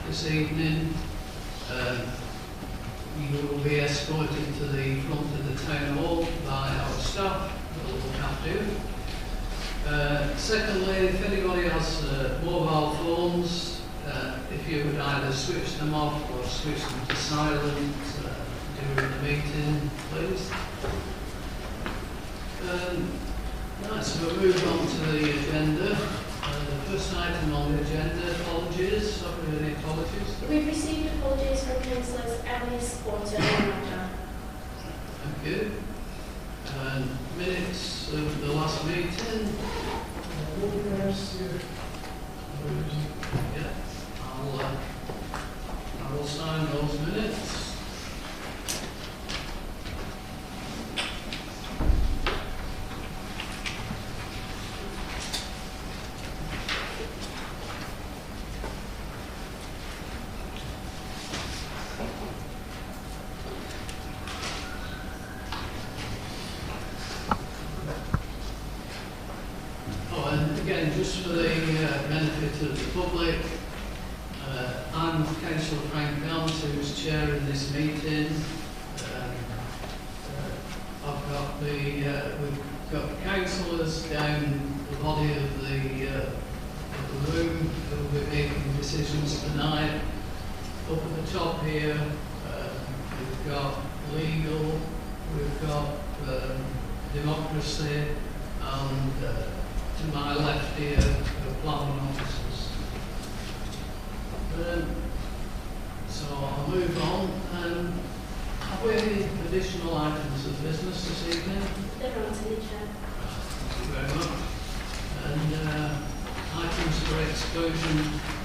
this evening. You will be escorted to the front of the town hall by our staff that will look after you. Secondly, if anybody has mobile phones, if you would either switch them off or switch them to silent during the meeting, please. Right, so we'll move on to the agenda. The first item on the agenda, apologies. Have we any apologies? We've received apologies from councillors Ellis, Porter and Roger. Thank you. Minutes of the last meeting. Yeah, I will sign those minutes. Again, just for the benefit of the public, I'm Councillor Frank Gant, who's chairing this meeting. We've got councillors down the body of the room who will be making decisions tonight. Up at the top here, we've got legal, we've got democracy, and to my left here, the planning officers. So I'll move on. Have we any additional items of business this evening? They're on to the chair. Thank you very much. And items for exclusion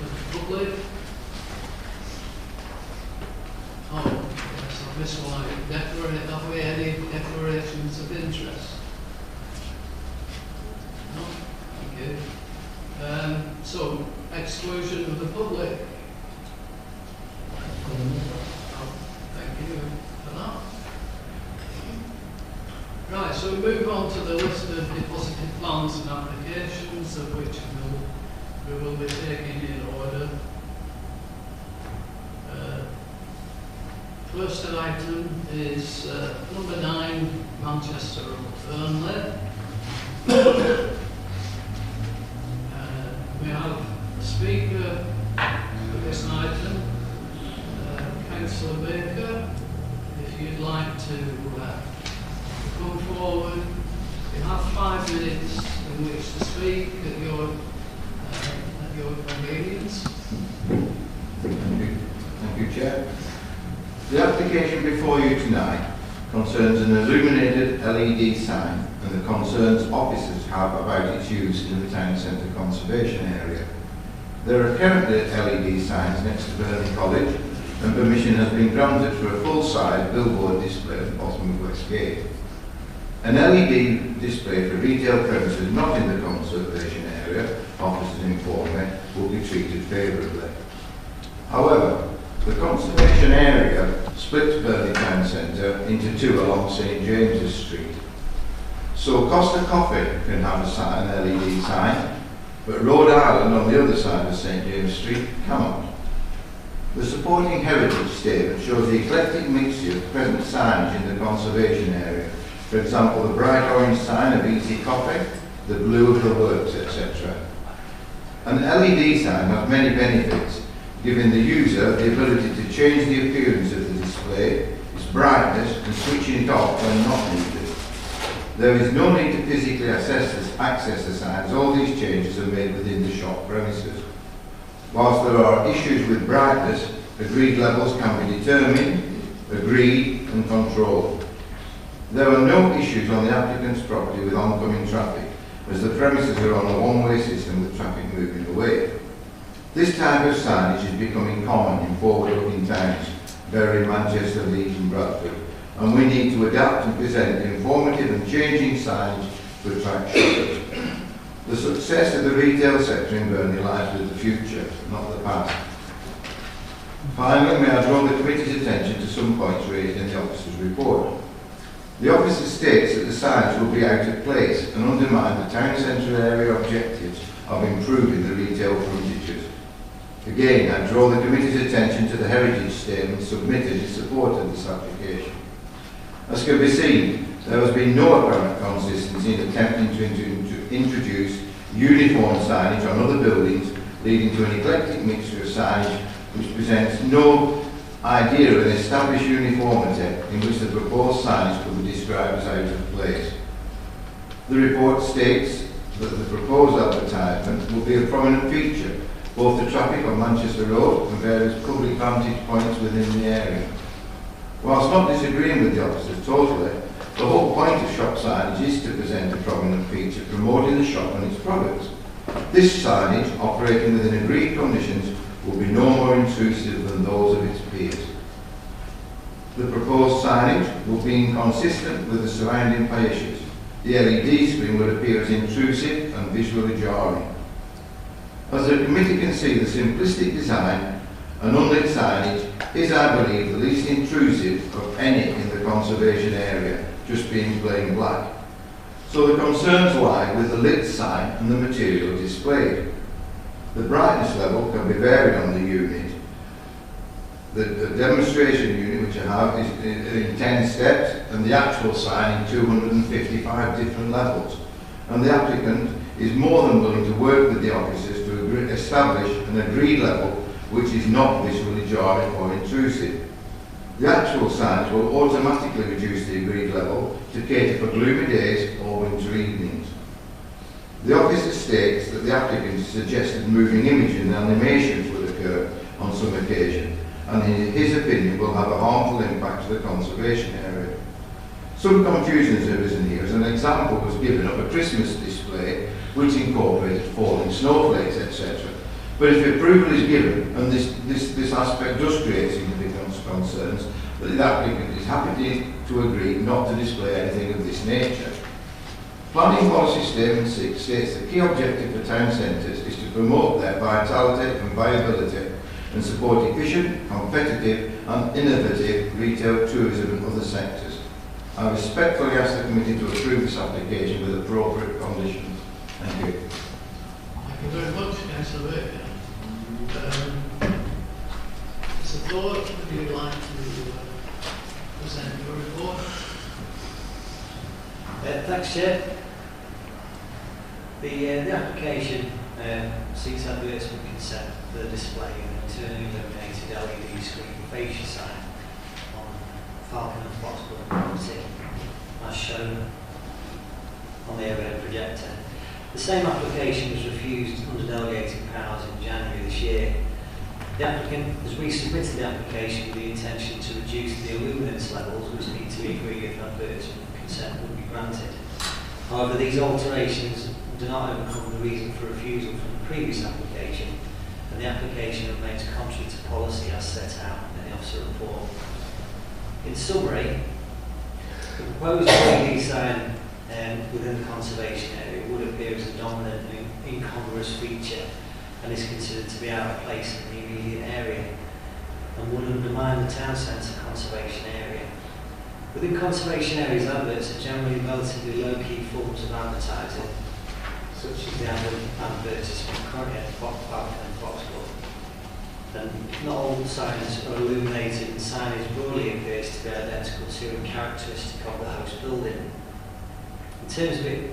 of the public. Oh, yes, I missed one. Have we any declarations of interest? No? Thank you. So, exclusion of the public. Thank you for that. Right, so we move on to the list of deposited plans and applications, of which we will be taking in order. First item is number 9, Manchester Road, Burnley. We have a speaker for this item, Councillor Baker. If you'd like to come forward, you have 5 minutes in which to speak at your convenience. Thank you, Chair. The application before you tonight concerns an illuminated LED sign and the concerns officers have about its use in the town centre conservation area. There are currently LED signs next to Burnley College, and permission has been granted for a full-size billboard display at the bottom of West Gate. An LED display for retail premises not in the conservation area, officers inform me, will be treated favourably. However, the conservation area splits Burnley Town Centre into 2 along St James's Street. So Costa Coffee can have an LED sign, but Rhode Island on the other side of St James Street cannot. The supporting heritage statement shows the eclectic mixture of present signage in the conservation area. For example, the bright orange sign of Easy Coffee, the blue of the works, etc. An LED sign has many benefits, giving the user the ability to change the appearance of the display, its brightness, and switching it off when not needed. There is no need to physically access the signs. All these changes are made within the shop premises. Whilst there are issues with brightness, agreed levels can be determined, agreed and controlled. There are no issues on the applicant's property with oncoming traffic, as the premises are on a one-way system with traffic moving away. This type of signage is becoming common in forward-looking towns, Bury, Manchester, Leeds and Bradford, and we need to adapt and present informative and changing signage to attract shoppers. The success of the retail sector in Burnley lies with the future, not the past. Finally, may I draw the committee's attention to some points raised in the officer's report. The officer states that the signs will be out of place and undermine the town centre area objectives of improving the retail frontages. Again, I draw the committee's attention to the heritage statement submitted in support of this application. As can be seen, there has been no apparent consistency in attempting to introduce uniform signage on other buildings, leading to an eclectic mixture of signage which presents no idea of an established uniformity in which the proposed signage could be described as out of place. The report states that the proposed advertisement will be a prominent feature, both the traffic on Manchester Road and various public vantage points within the area. Whilst not disagreeing with the officers totally, the whole point of shop signage is to present a prominent feature, promoting the shop and its products. This signage, operating within agreed conditions, will be no more intrusive than those of its peers. The proposed signage will be inconsistent with the surrounding fascias. The LED screen will appear as intrusive and visually jarring. As the committee can see, the simplistic design and unlit signage is, I believe, the least intrusive of any in the conservation area, just being plain black. So the concerns lie with the lit sign and the material displayed. The brightness level can be varied on the unit. The demonstration unit, which I have, is in 10 steps, and the actual sign in 255 different levels. And the applicant is more than willing to work with the officers to establish an agreed level which is not visually jarring or intrusive. The actual signs will automatically reduce the agreed level to cater for gloomy days or winter evenings. The officer states that the applicant suggested moving images and animations would occur on some occasion, and in his opinion will have a harmful impact to the conservation area. Some confusion has arisen here, as an example was given of a Christmas display which incorporated falling snowflakes, etc. But if approval is given, and this aspect does create significant concerns, that the applicant is happy to agree not to display anything of this nature. Planning Policy Statement 6 states the key objective for town centres is to promote their vitality and viability and support efficient, competitive and innovative retail, tourism and other sectors. I respectfully ask the committee to approve this application with appropriate conditions. Thank you. Thank you very much, Councillor Baker. As a thought, would you like to present your report? Thanks, Chair. The application seeks advertisement consent for the display of an internally illuminated LED screen fascia sign on Falcon and Foxborough property, as shown on the overhead projector. The same application was refused under delegated powers in January this year. The applicant has resubmitted the application with the intention to reduce the illuminance levels which need to be agreed if advertisement consent would be granted. However, these alterations do not overcome the reason for refusal from the previous application, and the application remains contrary to policy as set out in the officer report. In summary, the proposed LED sign within the conservation area would appear as a dominant and incongruous feature and is considered to be out of place in the immediate area and would undermine the town centre conservation area. Within conservation areas, adverts are generally relatively low-key forms of advertising, such as the advertisement currently at Falcon and Foxborough. And not all signs are illuminated, and signage broadly appears to be identical to and characteristic of the host building. In terms of it,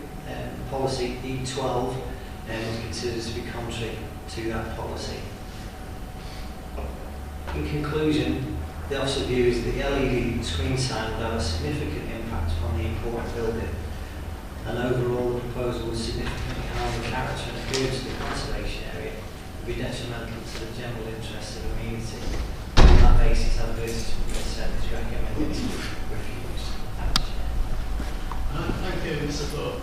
policy E12 was considered to be contrary to that policy. In conclusion, the officer views that the LED screen sign would have a significant impact on the important building, and overall the proposal would significantly harm the character and appearance of the conservation area and be detrimental to the general interest of the community. On that basis, advertisement consent is recommended to be refused. Thank you, Mr. Thorpe.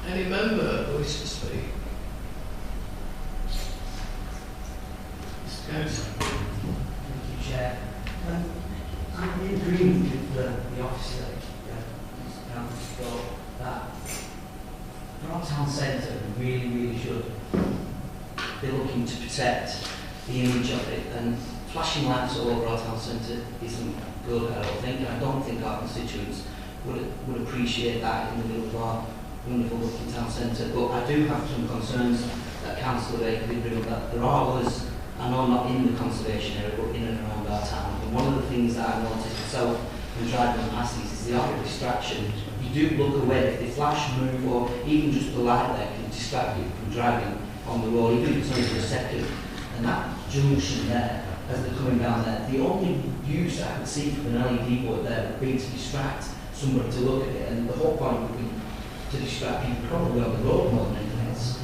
Any member who wishes to speak? Mr. Councillor. Thank you, Chair. I'm in agreement with the officer that for our town centre we really should be looking to protect the image of it, and flashing lights all over our town centre isn't good, I don't think our constituents would appreciate that in the middle of our wonderful looking town centre. But I do have some concerns that councillor there could bring up, that there are others, I know not in the conservation area, but in and around our town. And one of the things that I noticed myself when driving past these is the art of distraction. You do look away, if they flash, move, or even just the light there can distract you from driving on the road, even if it's only for a second. And that junction there, as they're coming down there, the only use I could see from an LED board there would be to distract somebody to look at it, and the whole point would be to distract people probably on the road more than anything else.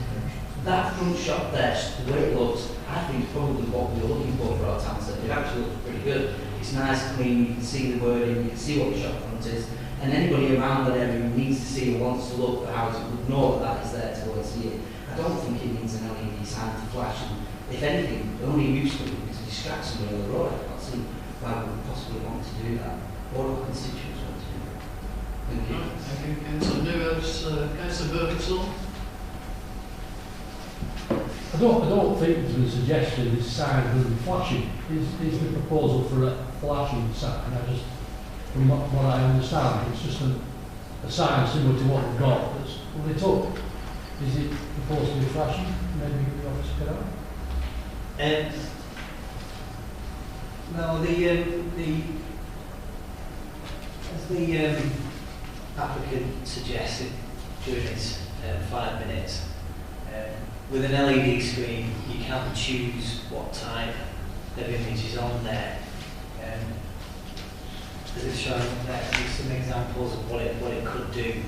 That front shot there, the way it looks, I think is probably what we were looking for our town centre. It actually looks pretty good. It's nice, clean, you can see the wording, you can see what the shop front is, and anybody around that area who needs to see or wants to look for houses would know that that is there to go and see it. I don't think it needs an LED sign to flash, and if anything, the only use for it would be to distract somebody on the road. I can't see why we would possibly want to do that, or our constituents want to do that. Thank you. Right, thank you, Councillor Newhouse. Councillor Birkinsall? I don't think there's been a suggestion this sign will be flashing. Is the proposal for a flashing sign? From what I understand, it's just a sign similar to what we've got that's lit up. Is it proposed to be flashing? Maybe the office could out. No, as the applicant suggested during his 5 minutes, with an LED screen, you can choose what type of image is on there. As it's shown there, some examples of what it could do.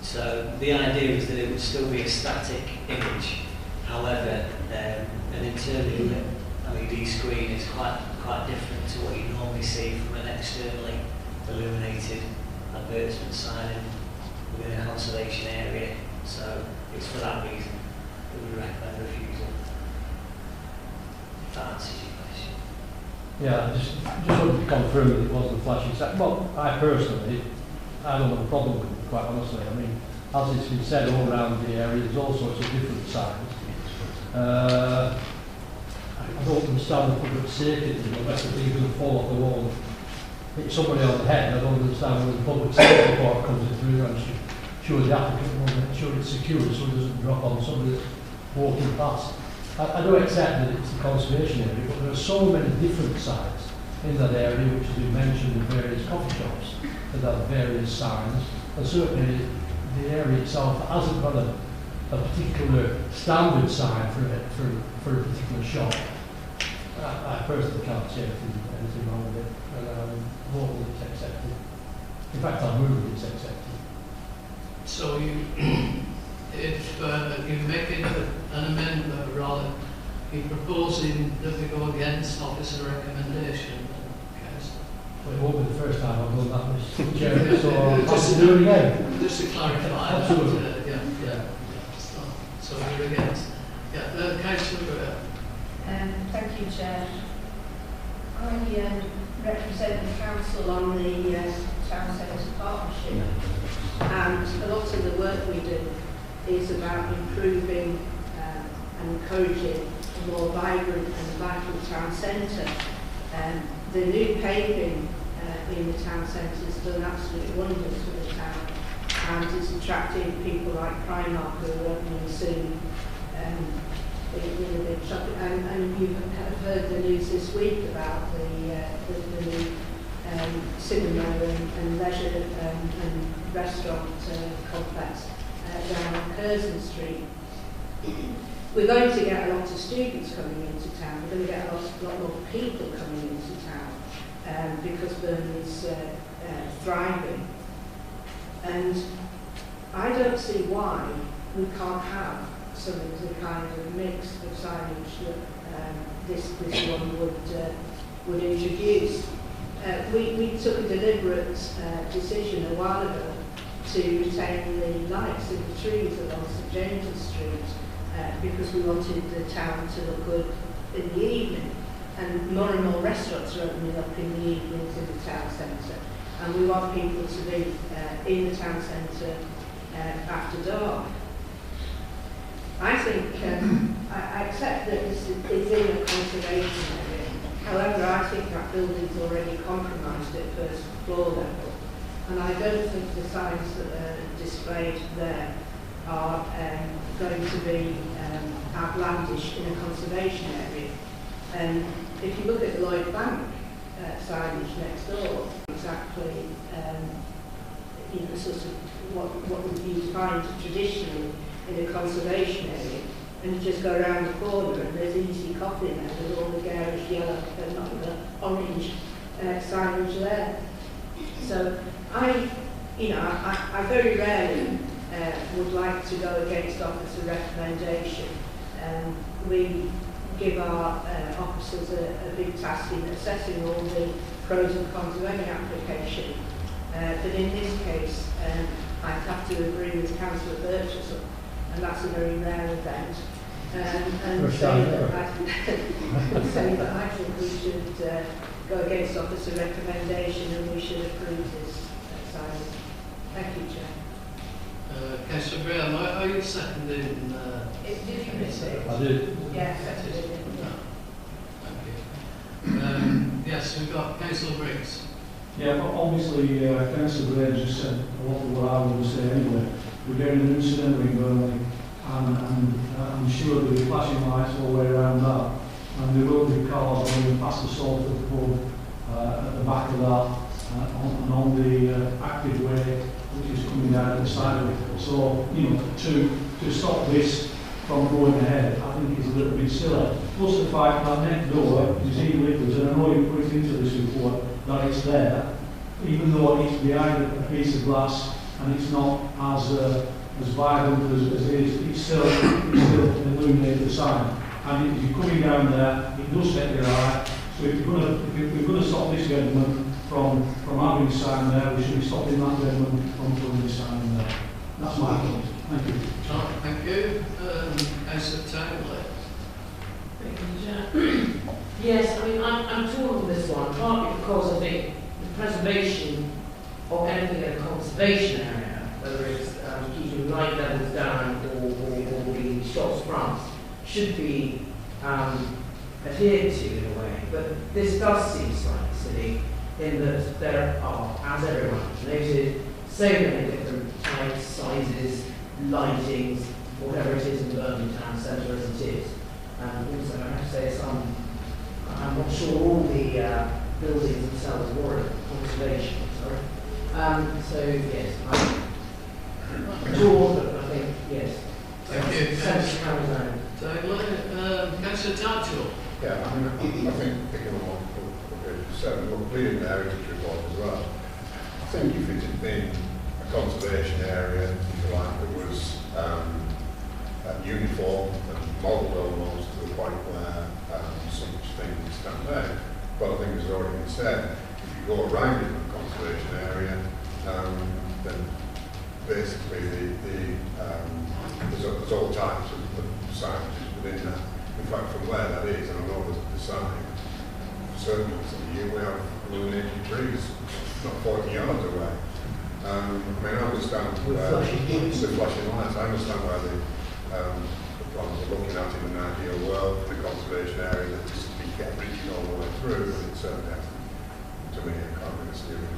So the idea is that it would still be a static image. However, an internally lit LED screen is quite different to what you normally see from an externally illuminated advertisement sign within a conservation area. So it's for that reason that we recommend refusal. If that answers your question. Yeah, I just wanted to confirm that it wasn't a flashing sign. Well, I personally, I don't have a problem with it, quite honestly. I mean, as it's been said all around the area, there's all sorts of different signs. I don't understand the public safety thing, unless the thing's going to fall off the wall and hit somebody on the head. I don't understand when the public safety report comes in through and sure the applicant will make sure it's secure so it doesn't drop on somebody that's walking past. I do accept that it's the conservation area, but there are so many different sites in that area which has been mentioned in various coffee shops that have various signs, and certainly the area itself hasn't got a particular standard sign for a particular shop. I personally can't see anything wrong with it, and I'm hoping it's accepted. In fact, I'm moving it's accepted. So if you're making an amendment, rather, you're proposing that we go against officer recommendation, Councillor? Well, it won't be the first time I've done that, Mr. Chairman, so I'll have to do it again. Just to clarify. Absolutely. Yeah. So you're against. Yeah, Councillor. Thank you, Chair. I represent the council on the Town Centre Partnership, and a lot of the work we do is about improving and encouraging a more vibrant and vibrant town centre. The new paving in the town centre has done absolute wonders for the town, and it's attracting people like Primark who are opening soon. And you have heard the news this week about the new cinema and leisure and restaurant complex down on Curzon Street. We're going to get a lot of students coming into town. We're going to get a lot more people coming into town because Burnley's thriving. And I don't see why we can't have some of the kind of mix of signage that this one would introduce. We took a deliberate decision a while ago to retain the lights in the trees along St James's Street because we wanted the town to look good in the evening. And more restaurants are opening up in the evenings in the town centre, and we want people to be in the town centre after dark. I think, I accept that this is in a conservation area. However, I think that building's already compromised at first floor level. And I don't think the signs that are displayed there are going to be outlandish in a conservation area. And if you look at the Lloyd Bank signage next door, exactly sort of what you find traditionally in a conservation area, and you just go around the corner and there's Easy Coffee there with all the garish yellow and not the orange signage there. So I very rarely would like to go against officer recommendation. We give our officers a big task in assessing all the pros and cons of any application. But in this case, I have to agree with Councillor Burgess, and that's a very rare event. And say that I think we should go against officer recommendation and we should approve this sign. Thank you, Chair. Councillor Graham, are you seconding? Did you miss it? I did. Yeah, seconded it. No. Thank you. Yes, we've got Councillor Briggs. Yeah, but obviously, Councillor Gray just said a lot of what I would say anyway. We're getting a new cinema in Burnley, and I'm sure there'll be flashing lights all the way around that. And there will be cars going past the Salford pub at the back of that, and on the active way, which is coming down the side of it. So, to stop this from going ahead, I think is a little bit silly. Plus the fact that next door is e-liquids, and I know you put it into this report, that it's there, even though it's behind a piece of glass and it's not as vibrant as it is, it's still illuminated the sign. And if you're coming down there, it does set your eye. So if we're going to stop this gentleman from having a sign there, we should be stopping that gentleman from putting the sign in there. That's my point. Thank you. Thank you. Councillor Taylor. Thank you, Chair. Yes, I mean, I'm torn on this one, partly because I think the preservation of anything in a conservation area, whether it's keeping light levels down or the shops front, should be adhered to in a way. But this does seem slightly silly in that there are, as everyone has noted, so many different types, sizes, lightings, whatever it is in Birmingham town centre as it is. And also, I have to say, I'm not sure all the buildings themselves warrant conservation. So yes, I'm torn, but I think yes. Thank you. Sense comes down. Taylor. Councillor Tatchell. Yeah, I mean, I think picking on what you said, we're reading the heritage report as well. I think if it had been a conservation area, if you like, that was uniform and modelled almost to the point where such things stand out. But I think as already been said, if you go around in a conservation area, then basically there's all types of signages within that. In fact, from where that is, and I know the sign, certainly we have illuminated trees not 40 yards away. I mean, I understand the flashing lights. I understand why the plans are looking at in an ideal world for the conservation area that just be kept rigid all the way through, but it certainly has to me a kind of a serious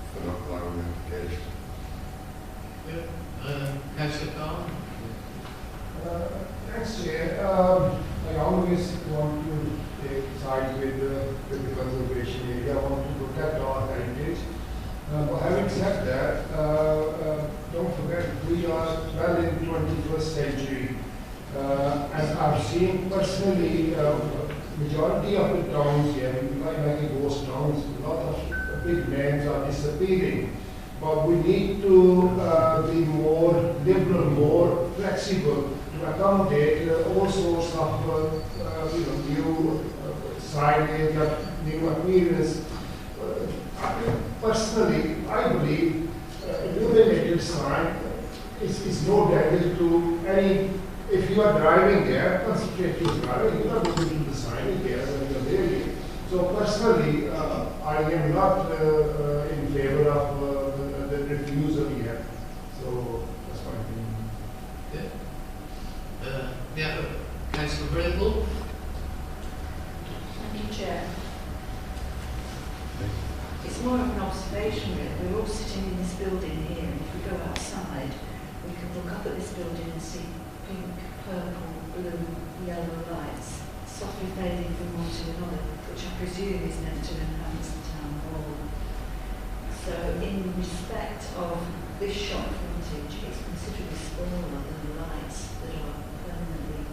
for not allowing the application. Councillor Khan. Thanks, Chair. I always want to take sides with the conservation area. I want to protect our heritage. But having said that, don't forget we are well in 21st century. As I've seen personally, majority of the towns here, like a ghost towns, a lot of big names are disappearing. But we need to be more liberal, more flexible to accommodate all sorts of new signage, new appearance. Personally, I believe illuminated sign is no damage to any. If you are driving there, concentrate your driving, you are not going to the sign there when you are there. So personally, I am not in favor of the refusal here. So that's my opinion. Yeah. Councillor Brindle. Thank you, Chair. It's it's more of an observation really. We're all sitting in this building here, and if we go outside, we can look up at this building and see pink, purple, blue, yellow lights softly fading from one to another, which I presume is meant to enhance the town hall. So in respect of this shop frontage, it's considerably smaller than the lights that are permanently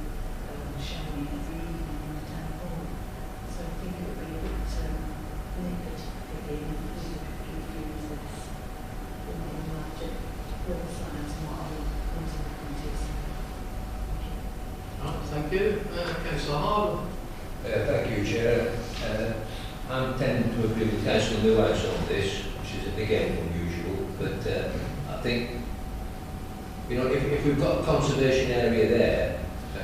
shining every evening in the town hall. So I think it would be a bit nipped if we could use this in light of all signs and what other consequences. Thank you. Councillor Harbour. Thank you, Chair. I'm tending to agree with Councillor Lewis on this, which is again unusual, but I think, you know, if we've got a conservation area there,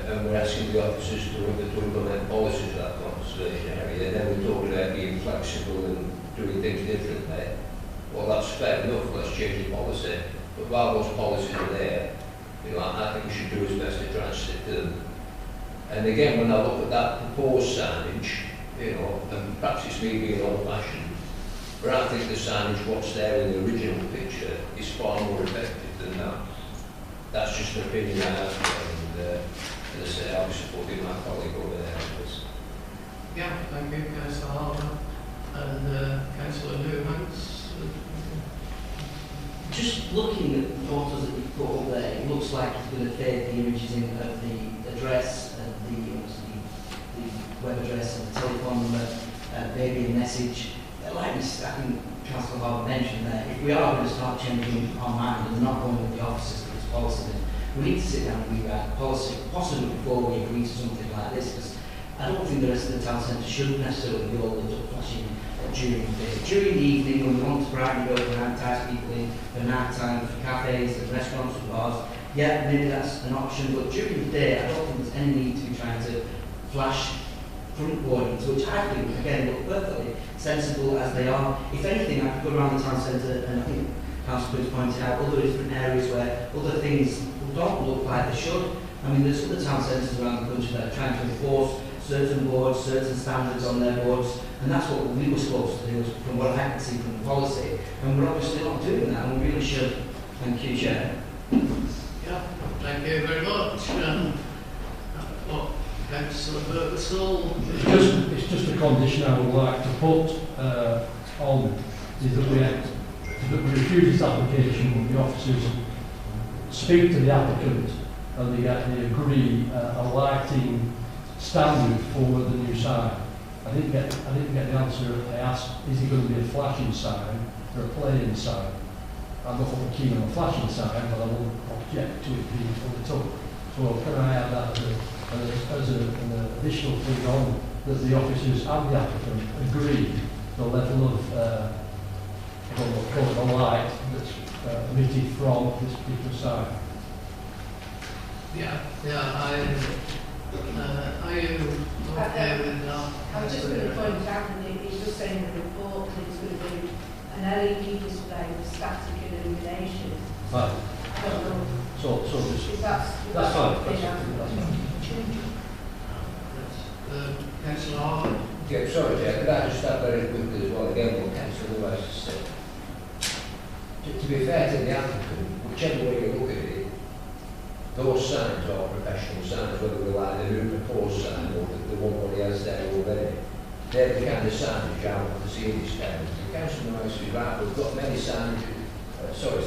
and we're asking the officers to implement policies of that conservation area, then we're talking about being flexible and doing things differently. Well, that's fair enough, let's change the policy. But while those policies are there, you know, I think we should do our best to try and stick to them. And again, when I look at that proposed signage, you know, and perhaps it's me being old-fashioned, but I think the signage, what's there in the original picture, is far more effective than that. That's just an opinion I have, and as I say, I'll be supporting my colleague over there on this. Yeah, thank you, Councillor Harbour. And Councillor Newhouse. Just looking at the photos that you've put up there, it looks like it's going to fade the images in of the address and the web address and the telephone number, maybe a message. Like this, I think Councillor Harbour mentioned there, if we are going to start changing our mind and not going with the officers for this policy, then we need to sit down and rewrite the policy, possibly before we agree to something like this, because I don't think the rest of the town centre should necessarily be all lit up flashing during the day. During the evening, when we want to brighten it up and entice people in for night time, for cafes and restaurants and bars, yeah, maybe that's an option, but during the day, I don't think there's any need to be trying to flash front warnings, which I think, again, look perfectly sensible as they are. If anything, I could go around the town centre, and I think Councillor Bruce pointed out other different areas where other things don't look like they should. I mean, there's other town centres around the country that are trying to enforce certain boards, certain standards on their boards, and that's what we were supposed to do, from what I can see from the policy, and we're obviously not doing that, and we really should. Thank you, Chair. Yeah, thank you very much. Councillor Birkensall. It's just a condition I would like to put on, is that we refuse this application when the officers speak to the applicant and they agree a lighting standard for the new sign. I didn't get the answer. I asked, is it going to be a flashing sign or a playing sign? I'm not keen on a flashing sign, but I won't object to it being lit up. So can I add that as an additional thing on, that the officers and the applicant agree the level of a light that's emitted from this particular sign? Yeah, are you okay with that? I was just going to point out, and it was just saying in the report that it's going to be an LED display with static illumination. Right. I don't know. So just, If that's fine. That's fine. Councillor Harbour. Yeah, sorry, Chair, could I just start very quickly as well, again, what Councillor Lewis has said. To be fair to the applicant, whichever way you look at it, those signs are professional signs, whether we like the new proposed sign or the one what he has there already. They're the kind of signage I want to see in this town. The Councillor Lewis is right, we've got many signage in other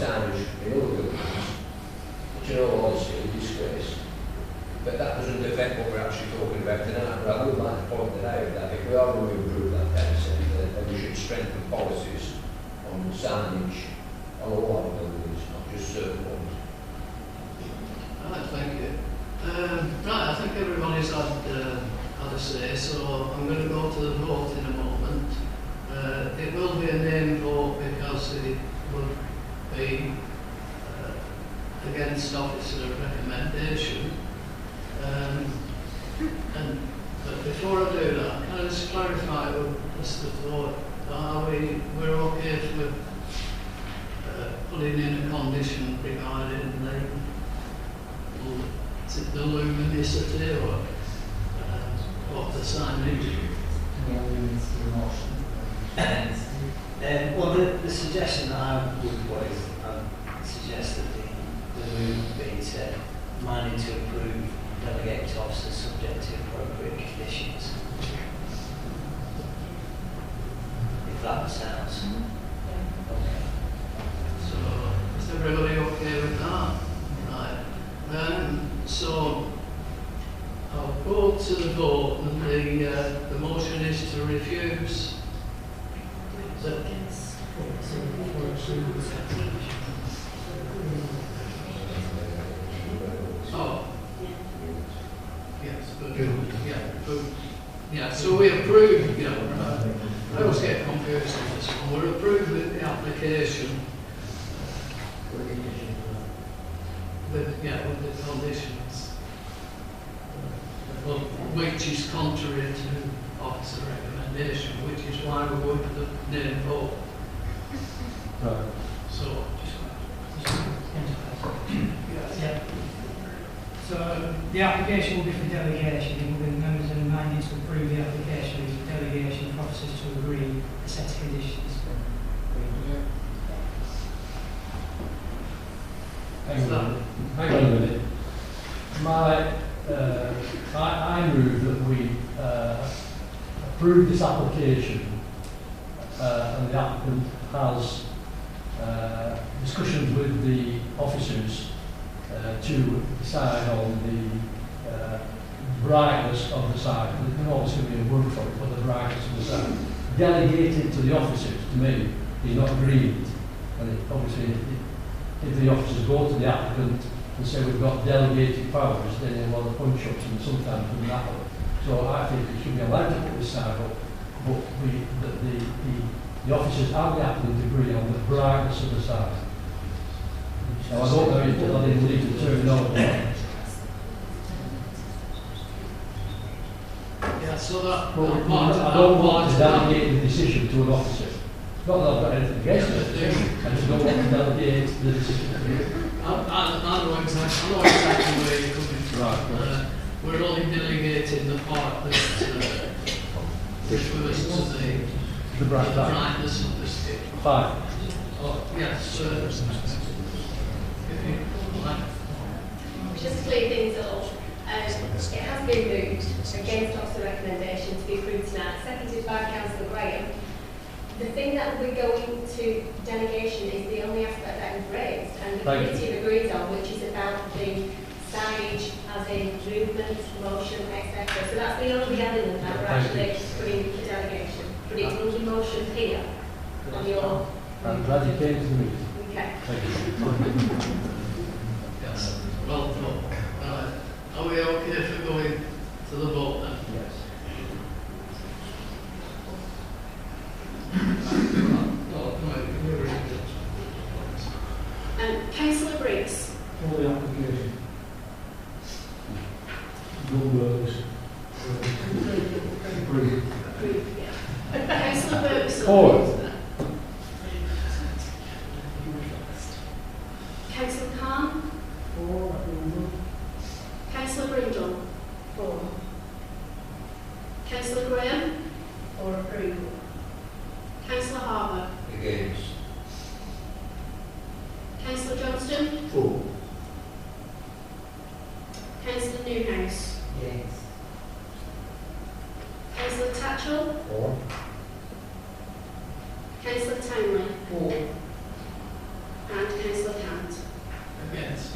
buildings, which in all honesty is a disgrace. But that doesn't affect what we're actually talking about tonight. But I would like to point out that if we are going to improve that town centre, then we should strengthen policies on signage on all our buildings, not just certain ones. Right, thank you. Right, I think everybody's had a say, so I'm going to go to the vote in a moment. It will be a name vote because it will be against officer recommendation. But before I do that, can I just clarify with Mr. Ford, we're okay for putting in a condition regarding the luminosity or what the signage? Well, the suggestion that I would voice, I suggest that the move be to minded to approve and delegate to officers subject to appropriate conditions. If that sounds okay. So, is everybody okay with that? Right. So, I'll go to the vote, and the motion is to refuse. Oh. Yes, but, yeah, so we approve, I always get confused with this one. We're approving the application with the conditions, which is contrary to officer recommendation, which is why we're going for the name vote. Right. So, Yeah. So the application will be for delegation. It will be members and minded to approve the application with delegation of officers to agree a set of conditions. Hang on a minute. I move that we approve this application and the applicant has discussions with the officers to decide on the brightness of the sign. There's always going to be a word for it, but the brightness of the sign. Delegated to the officers, to me, is not agreement. And obviously, if the officers go to the applicant and say we've got delegated powers, then they want to punch up and sometimes doesn't happen. So I think we should be allowed to put this sign up, but the officers and the applicant agree on the brightness of the sign. Now I don't know if I didn't leave the terminology. yeah, so that, Well, that part, I don't that want to part, delegate the decision to an officer. Not that I've got anything against it, I just don't want to delegate the decision to you. I know exactly where you're coming from. Right. We're only delegating the part that refers to The brightness of the stick. Fine. Oh, yes, if you like. Just to clear things up, it has been moved against officer recommendation to be approved tonight, seconded by Councillor Graham. The thing that we're going to delegation is the only aspect that is raised and the committee have agreed on, which is about the signage as in movement, motion, etc. So that's the only element that we're actually putting for delegation. But it will be motion here on your... I'm glad you came to the meeting. Okay. Thank you. Yes, well thought. Are we okay for going to the vote then? Yes. Councillor Briggs. For the application. Numbers. Approved. Councillor Bergson. Four. Councillor Khan. Councillor Brindle. 4. Councillor Graham. For approval. Councillor Harbour. Against. Councillor Johnston. 4. Councillor Newhouse. Yes. Councillor Tatchell. 4. Councillor Townley. 4. And Councillor Cant. Against.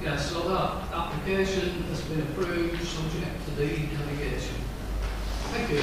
Yeah, so that application has been approved subject to the delegation. Thank you.